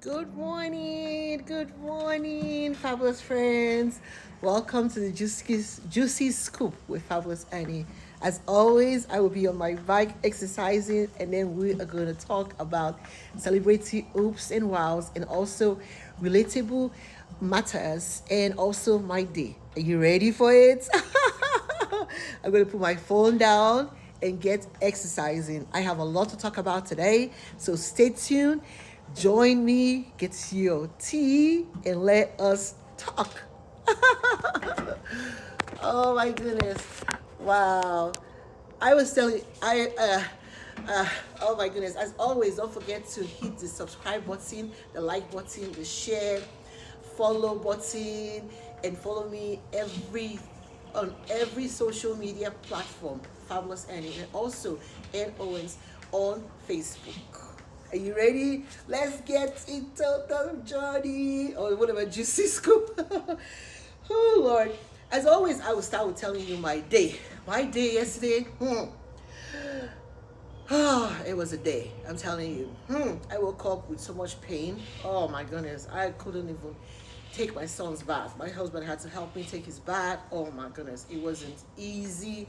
Good morning, fabulous friends. Welcome to the Juicy Scoop with Fabulous Annie. As always, I will be on my bike exercising, and then we are going to talk about celebrity oops and wows, and also relatable matters, and also my day. Are you ready for it? I'm going to put my phone down and get exercising. I have a lot to talk about today, so stay tuned. Join me, get your tea, and let us talk. Oh my goodness. Wow. I was telling uh oh my goodness. As always, don't forget to hit the subscribe button, the like button, the share, follow button, and follow me on every social media platform, Fabulous Annie, and also Ann Owens on Facebook. Are you ready? Let's get into the journey. Or whatever, juicy scoop. Oh Lord. As always, I will start with telling you my day. My day yesterday. It was a day. I'm telling you. I woke up with so much pain. Oh my goodness. I couldn't even take my son's bath. My husband had to help me take his bath. Oh my goodness. It wasn't easy.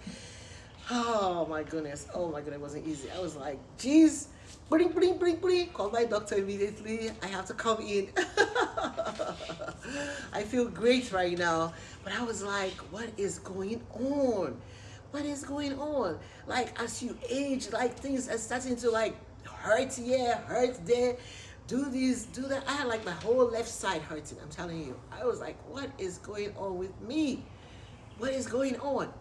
Oh my goodness. Oh my goodness. It wasn't easy. I was like, geez. Bring, bring, bring, bring. Call my doctor immediately. I have to come in. I feel great right now. But I was like, what is going on? What is going on? Like, as you age, like, things are starting to, like, hurt here, hurt there. Do this, do that. I had, like, my whole left side hurting. I'm telling you. I was like, what is going on with me? What is going on?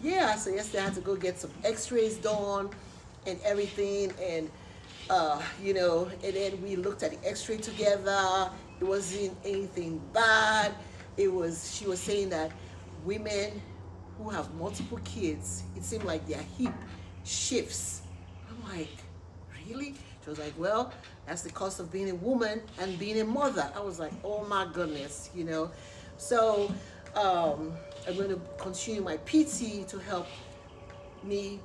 Yeah, so yesterday I had to go get some x-rays done and everything, and and then we looked at the x-ray together. It wasn't anything bad. She was saying that women who have multiple kids, it seemed like their hip shifts. I'm like, really? She was like, well, that's the cost of being a woman and being a mother. I was like, oh my goodness. So I'm going to continue my PT to help me,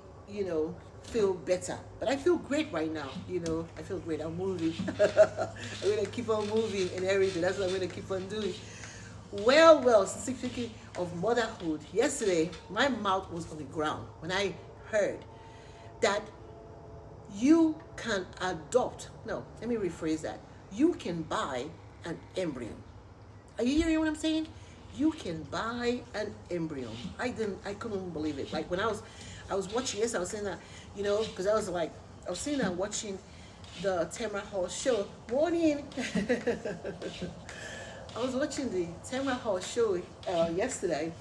feel better. But I feel great right now. I feel great. I'm moving. I'm going to keep on moving and everything. That's what I'm going to keep on doing. Well, speaking of motherhood, yesterday my mouth was on the ground when I heard that you can adopt. No, let me rephrase that. You can buy an embryo. Are you hearing what I'm saying? You can buy an embryo. I couldn't believe it. Like when I was watching this, I was saying that, because I was sitting there watching the Tamara Hall show. Morning. I was watching the Tamara Hall show yesterday,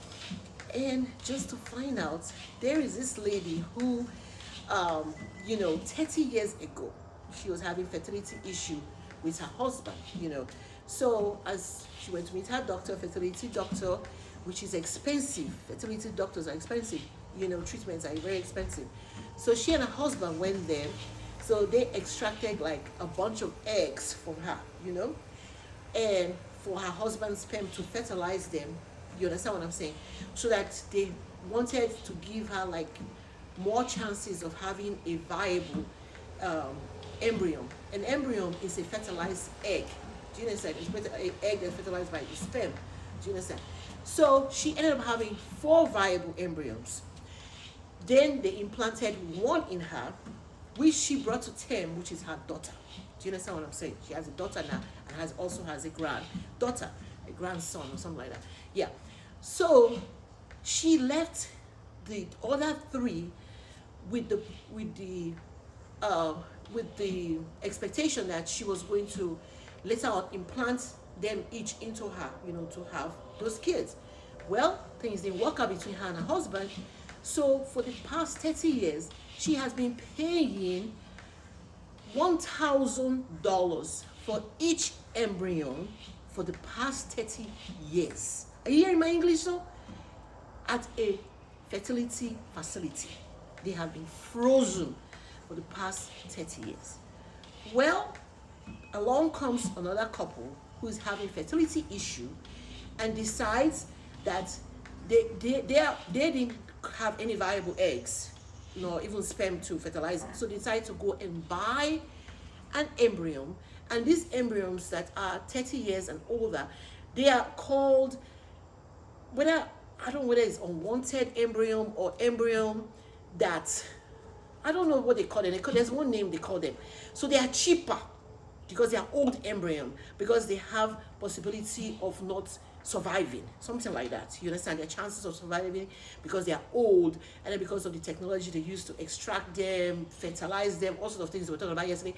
and just to find out, there is this lady who, 30 years ago, she was having fertility issue with her husband. So as she went to meet her doctor, fertility doctor, which is expensive. Fertility doctors are expensive. Treatments are very expensive. So she and her husband went there. So they extracted like a bunch of eggs from her, and for her husband's sperm to fertilize them. You understand what I'm saying? So that they wanted to give her like more chances of having a viable um, embryo. An embryo is a fertilized egg. Do you understand? It's an egg that's fertilized by the sperm. Do you understand? So she ended up having 4 viable embryos. Then they implanted one in her, which she brought to term, which is her daughter. Do you understand what I'm saying? She has a daughter now and also has a granddaughter, a grandson or something like that. Yeah. So she left the other 3 with the expectation that she was going to later on implant them each into her, to have those kids. Well, things didn't work out between her and her husband. So for the past 30 years, she has been paying $1,000 for each embryo for the past 30 years. Are you hearing my English though? At a fertility facility. They have been frozen for the past 30 years. Well, along comes another couple who is having fertility issue and decides that they didn't have any viable eggs, nor even sperm to fertilize it. So they decide to go and buy an embryo, and these embryos that are 30 years and older, they are called, whether, I don't know whether it's unwanted embryo or embryo that, I don't know what they call it. There's one name they call them. So they are cheaper because they are old embryo, because they have possibility of not surviving, something like that. You understand? Their chances of surviving because they are old, and then because of the technology they use to extract them, fertilize them, all sorts of things we were talking about yesterday,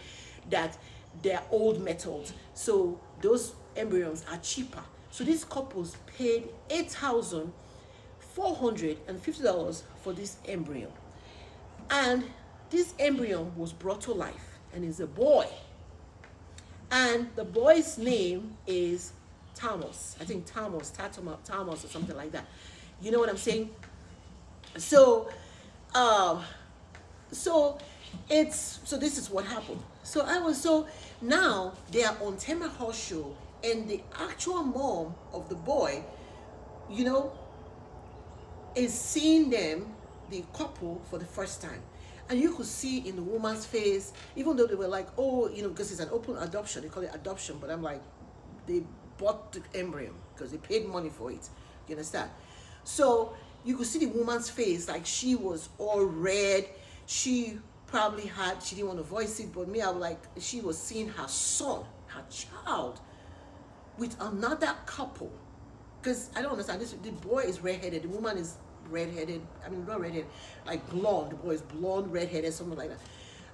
that they're old methods. So those embryos are cheaper. So these couples paid $8,450 for this embryo. And this embryo was brought to life and is a boy. And the boy's name is Thomas. I think Thomas or something like that. You know what I'm saying? So, so this is what happened. So now they are on Tema Hall show, and the actual mom of the boy, you know, is seeing them, the couple, for the first time. And you could see in the woman's face, even though they were like, oh, you know, because it's an open adoption, they call it adoption, but I'm like, they bought the embryo because they paid money for it. You understand? So you could see the woman's face, like she was all red. She probably she didn't want to voice it, but me, I was like, she was seeing her son, her child, with another couple. Because I don't understand this. The boy is redheaded, the woman is redheaded. I mean, not redheaded, like blonde. The boy is blonde, redheaded, something like that.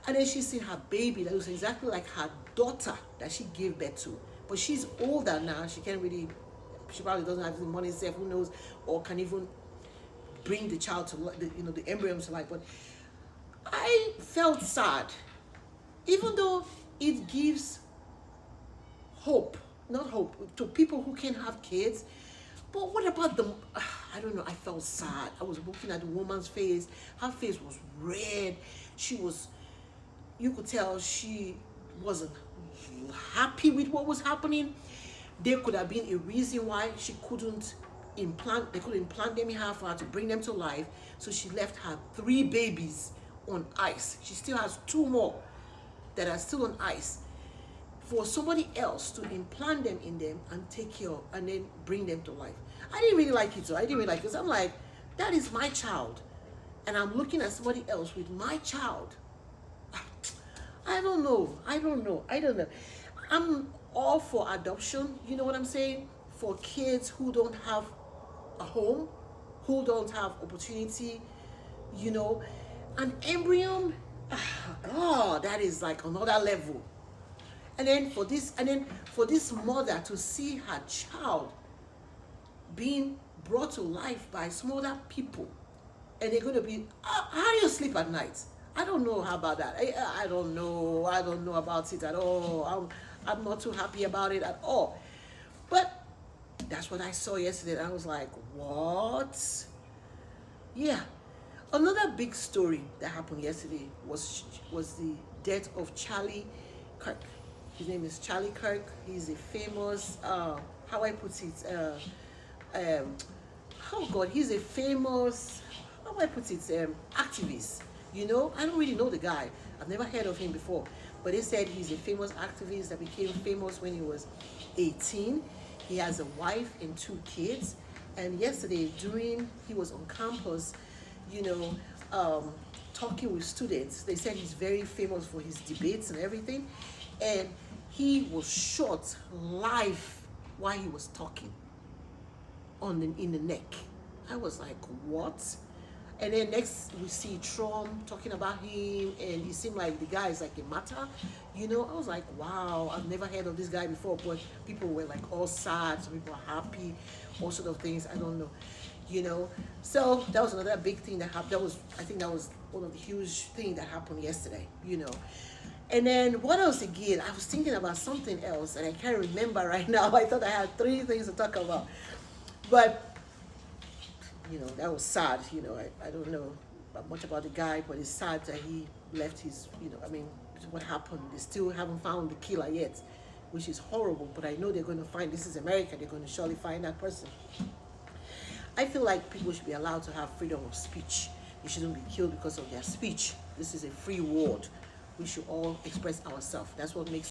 And then she's seen her baby that looks exactly like her daughter that she gave birth to. But she's older now. She can't really, she probably doesn't have the money herself, who knows, or can even bring the child to, the embryo to life. But I felt sad, even though it gives hope, not hope, to people who can have kids. But what about them? I don't know. I felt sad. I was looking at the woman's face. Her face was red. She was, you could tell she wasn't happy with what was happening. There could have been a reason why she couldn't implant, they couldn't implant them in her for her to bring them to life. So she left her 3 babies on ice. She still has 2 more that are still on ice for somebody else to implant them in them and take care of, and then bring them to life. I didn't really like it, so I didn't really like it, because I'm like, that is my child, and I'm looking at somebody else with my child. I don't know. I'm all for adoption, you know what I'm saying? For kids who don't have a home, who don't have opportunity, you know. An embryo, oh, that is like another level. And then for this mother to see her child being brought to life by some other people, and they're going to be, how do you sleep at night? I don't know how about that. I don't know about it at all. I'm not too happy about it at all. But that's what I saw yesterday. I was like, what? Yeah. Another big story that happened yesterday was the death of Charlie Kirk. His name is Charlie Kirk. He's a famous, how I put it, he's a famous, activist. You know, I don't really know the guy. I've never heard of him before. But they said he's a famous activist that became famous when he was 18. He has a wife and 2 kids. And yesterday, he was on campus, talking with students. They said he's very famous for his debates and everything. And he was shot live while he was talking in the neck. I was like, what? And then next we see Trump talking about him, and he seemed like the guy is like a martyr. I was like, wow, I've never heard of this guy before. But people were like all sad, some people are happy, all sort of things. I don't know. So that was another big thing that happened. I think that was one of the huge things that happened yesterday. And then what else again? I was thinking about something else, and I can't remember right now. I thought I had 3 things to talk about, but that was sad. I don't know much about the guy, but it's sad that he left his. What happened? They still haven't found the killer yet, which is horrible. But I know they're going to find. This is America. They're going to surely find that person. I feel like people should be allowed to have freedom of speech. They shouldn't be killed because of their speech. This is a free world. we should all express ourselves. That's what makes